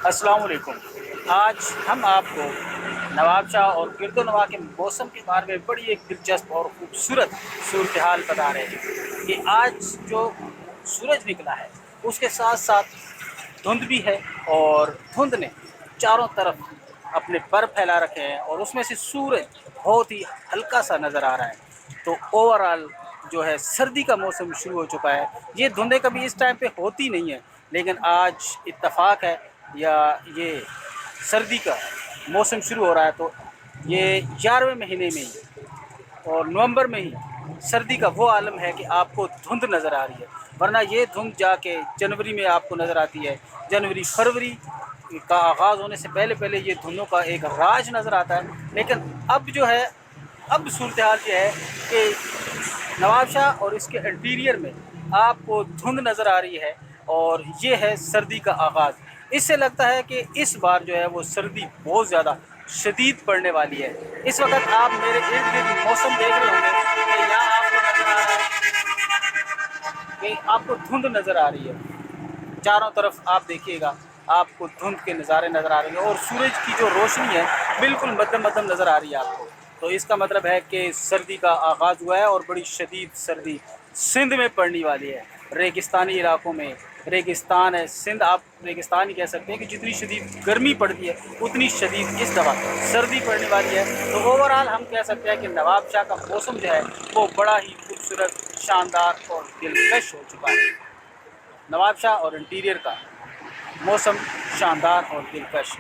السلام علیکم۔ آج ہم آپ کو نواب شاہ اور گرد و نواح کے موسم کے بارے میں بڑی ایک دلچسپ اور خوبصورت صورتحال بتا رہے ہیں کہ آج جو سورج نکلا ہے اس کے ساتھ ساتھ دھند بھی ہے، اور دھند نے چاروں طرف اپنے پر پھیلا رکھے ہیں اور اس میں سے سورج بہت ہی ہلکا سا نظر آ رہا ہے۔ تو اوورآل جو ہے سردی کا موسم شروع ہو چکا ہے۔ یہ دھندیں کبھی اس ٹائم پہ ہوتی نہیں ہیں، لیکن آج اتفاق ہے یا یہ سردی کا موسم شروع ہو رہا ہے۔ تو یہ 11ویں مہینے میں ہی اور نومبر میں ہی سردی کا وہ عالم ہے کہ آپ کو دھند نظر آ رہی ہے، ورنہ یہ دھند جا کے جنوری میں آپ کو نظر آتی ہے۔ جنوری فروری کا آغاز ہونے سے پہلے پہلے یہ دھندوں کا ایک راج نظر آتا ہے، لیکن اب جو ہے اب صورتحال یہ ہے کہ نواب شاہ اور اس کے انٹیریئر میں آپ کو دھند نظر آ رہی ہے، اور یہ ہے سردی کا آغاز۔ اس سے لگتا ہے کہ اس بار جو ہے وہ سردی بہت زیادہ شدید پڑنے والی ہے۔ اس وقت آپ میرے ارد گرد موسم دیکھ رہے ہوں گے کہ یہاں آپ کو نظر آ رہا ہے کہ آپ کو دھند نظر آ رہی ہے، چاروں طرف آپ دیکھیے گا آپ کو دھند کے نظارے نظر آ رہے ہیں، اور سورج کی جو روشنی ہے بالکل مدھم مدھم نظر آ رہی ہے آپ کو۔ تو اس کا مطلب ہے کہ سردی کا آغاز ہوا ہے، اور بڑی شدید سردی سندھ میں پڑنے والی ہے، ریگستانی علاقوں میں۔ ریگستان ہے سندھ، آپ ریگستان ہی کہہ سکتے ہیں کہ جتنی شدید گرمی پڑتی ہے اتنی شدید اس دفعہ سردی پڑنے والی ہے۔ تو اوورآل ہم کہہ سکتے ہیں کہ نواب شاہ کا موسم جو ہے وہ بڑا ہی خوبصورت، شاندار اور دلکش ہو چکا ہے۔ نواب شاہ اور انٹیریئر کا موسم شاندار اور دلکش۔